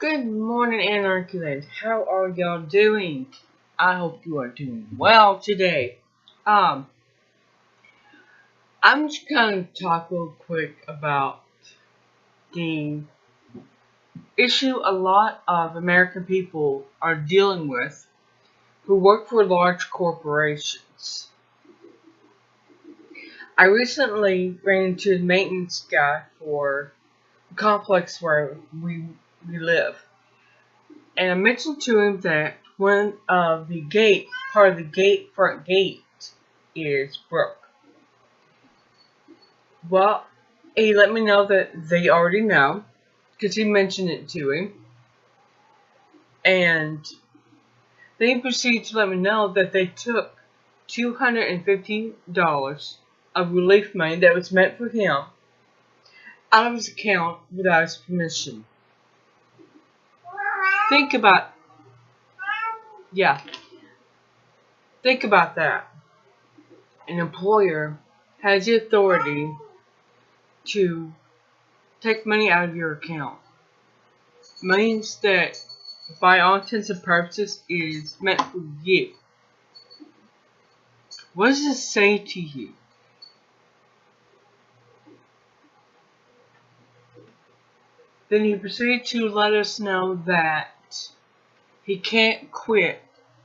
Good morning, Anarchulate. How are y'all doing? I hope you are doing well today. Um, I'm just gonna talk real quick about the issue a lot of American people are dealing with who work for large corporations. I recently ran into the maintenance guy for the complex where we live. And I mentioned to him that one of the front gate is broke. Well, he let me know that they already know, because he mentioned it to him. And then he proceeded to let me know that they took $250 of relief money that was meant for him out of his account without his permission. Think about, yeah, think about that. An employer has the authority to take money out of your account. Means that, by all intents and purposes, is meant for you. What does it say to you? Then he proceeded to let us know that he can't quit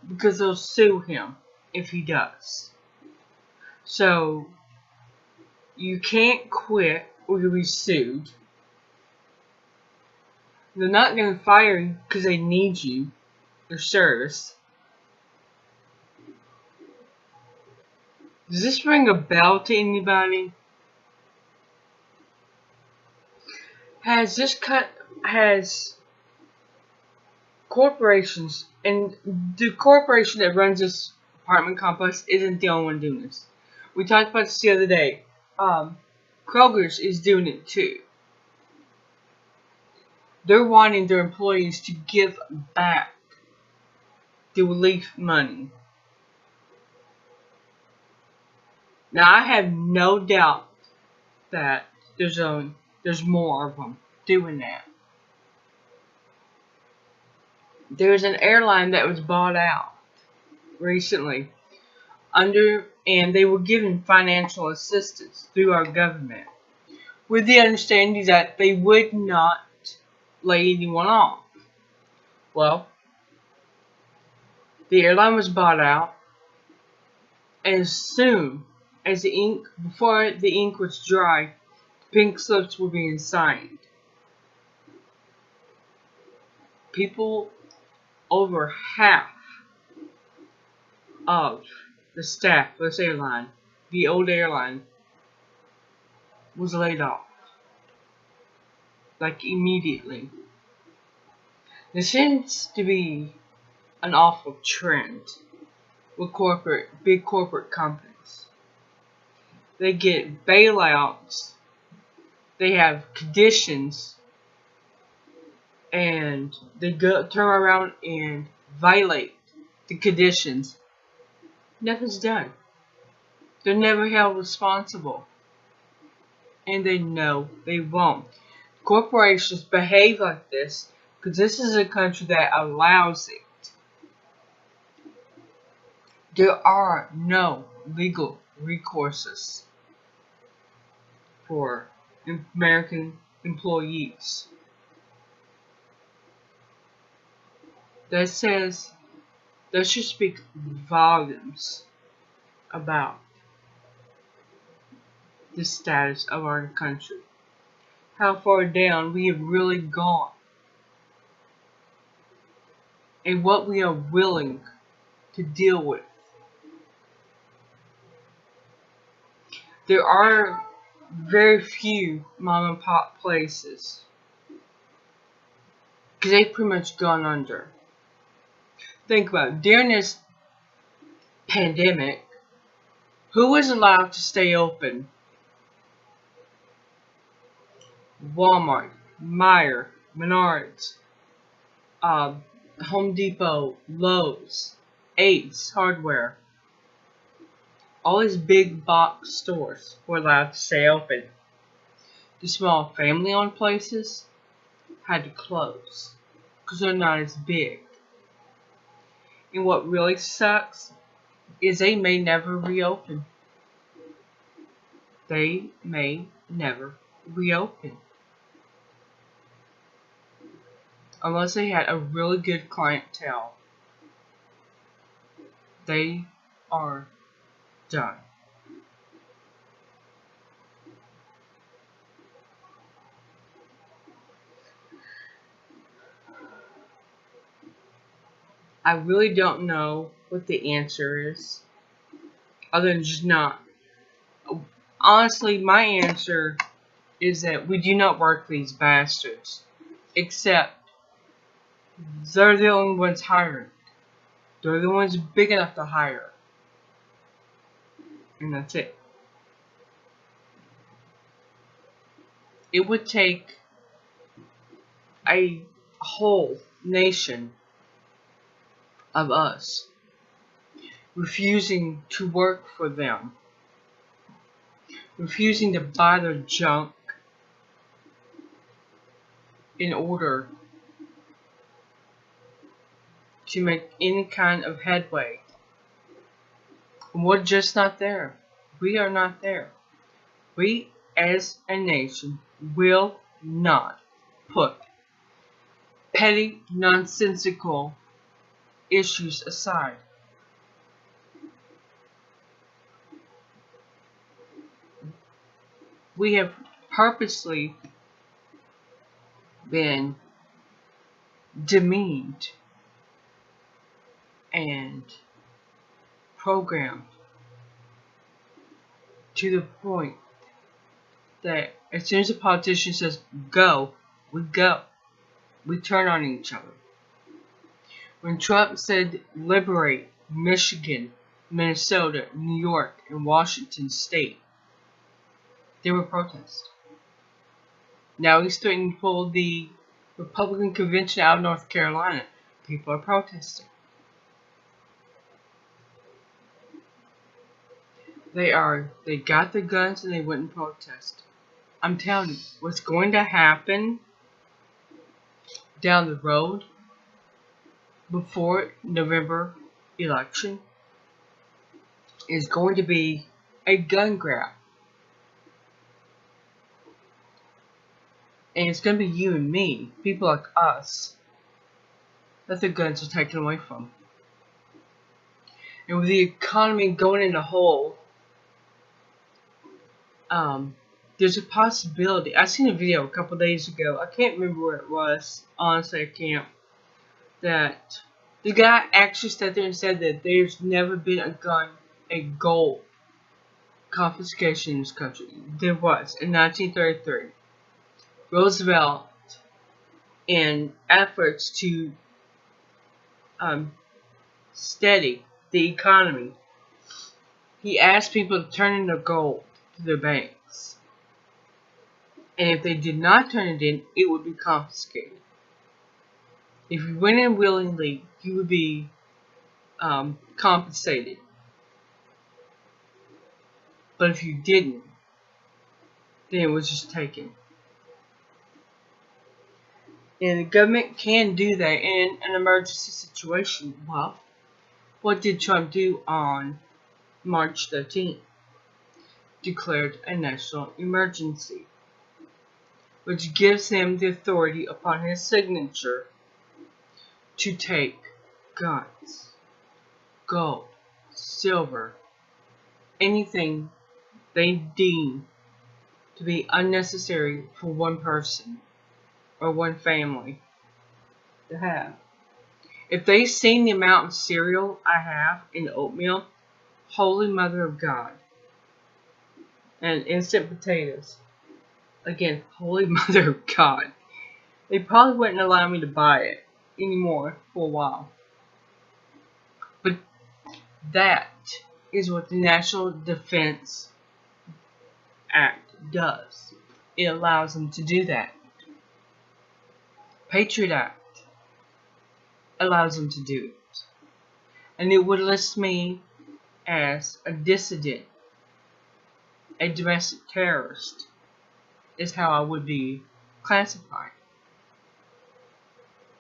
because they'll sue him if he does. So, you can't quit or you'll be sued. They're not going to fire you because they need you. They're serfs. Does this ring a bell to anybody? Has corporations, and the corporation that runs this apartment complex isn't the only one doing this. We talked about this the other day. Kroger's is doing it too. They're wanting their employees to give back the relief money. Now, I have no doubt that there's more of them doing that. There's an airline that was bought out recently and they were given financial assistance through our government with the understanding that they would not lay anyone off. Well, the airline was bought out, and before the ink was dry, pink slips were being signed. People, over half of the staff of this airline, the old airline, was laid off. Like, immediately. There seems to be an awful trend with big corporate companies. They get bailouts, they have conditions, and they turn around and violate the conditions. Nothing's done. They're never held responsible. And they know they won't. Corporations behave like this because this is a country that allows it. There are no legal recourses for American employees. That should speak volumes about the status of our country. How far down we have really gone. And what we are willing to deal with. There are very few mom and pop places, because they've pretty much gone under. Think about it. During this pandemic, who was allowed to stay open? Walmart, Meijer, Menards, Home Depot, Lowe's, Ace Hardware. All these big box stores were allowed to stay open. The small family-owned places had to close. because they're not as big. And what really sucks is they may never reopen. They may never reopen. Unless they had a really good clientele. They are done. I really don't know what the answer is. Other than just not. Honestly, my answer is that we do not work these bastards. Except they're the only ones hiring. They're the ones big enough to hire. And that's it. It would take a whole nation of us refusing to work for them, refusing to buy their junk in order to make any kind of headway. We're just not there. We are not there. We, as a nation, will not put petty, nonsensical issues aside. We have purposely been demeaned and programmed to the point that as soon as a politician says go, we go. We turn on each other. When Trump said liberate Michigan, Minnesota, New York, and Washington State, there were protests. Now he's threatening to pull the Republican convention out of North Carolina. People are protesting. They got the guns and they wouldn't protest. I'm telling you, what's going to happen down the road before November election is going to be a gun grab. And it's going to be you and me, people like us, that the guns are taken away from. And with the economy going in a hole, there's a possibility. I seen a video a couple days ago. I can't remember where it was. Honestly, I can't. That the guy actually sat there and said that there's never been a gold confiscation in this country. There was in 1933. Roosevelt, in efforts to steady the economy, he asked people to turn in their gold to their banks. And if they did not turn it in, it would be confiscated. If you went in willingly, you would be compensated. But if you didn't, then it was just taken. And the government can do that in an emergency situation. Well, what did Trump do on March 13th? Declared a national emergency, which gives him the authority upon his signature to take guns, gold, silver, anything they deem to be unnecessary for one person or one family to have. If they seen the amount of cereal I have in oatmeal, holy mother of God, and instant potatoes, again, holy mother of God, they probably wouldn't allow me to buy it anymore for a while. But that is what the National Defense Act does. It allows them to do that. Patriot Act allows them to do it. And it would list me as a dissident, a domestic terrorist, is how I would be classified.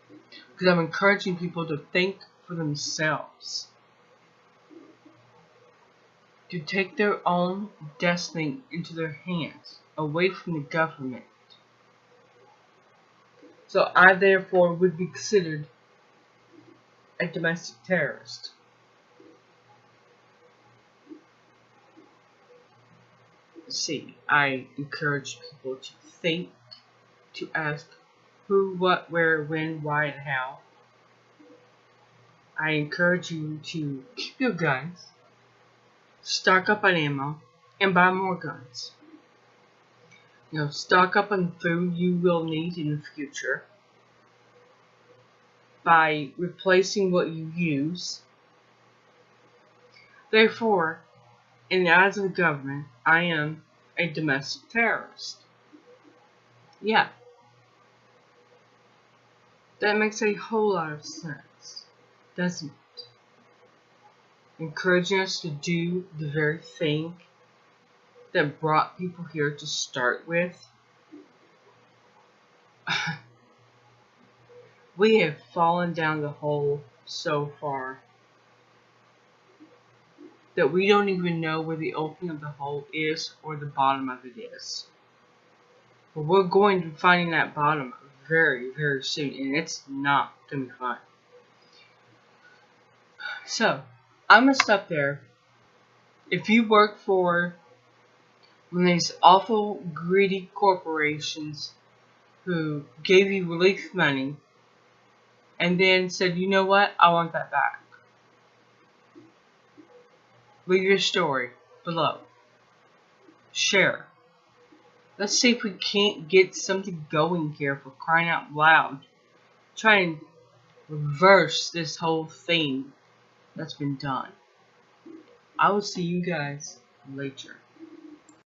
Because I'm encouraging people to think for themselves. To take their own destiny into their hands, away from the government. So I therefore would be considered a domestic terrorist. See, I encourage people to think, to ask who, what, where, when, why, and how. I encourage you to keep your guns, stock up on ammo, and buy more guns. Stock up on food you will need in the future by replacing what you use. Therefore, in the eyes of the government, I am a domestic terrorist. Yeah, that makes a whole lot of sense, doesn't it? Encouraging us to do the very thing that brought people here to start with. We have fallen down the hole so far that we don't even know where the opening of the hole is or the bottom of it is. But we're going to be finding that bottom very, very soon, and it's not going to be fun. So, I'm going to stop there. If you work for one of these awful, greedy corporations who gave you relief money and then said, you know what, I want that back, leave your story below. Share. Let's see if we can't get something going here, for crying out loud. Try and reverse this whole thing that's been done. I will see you guys later.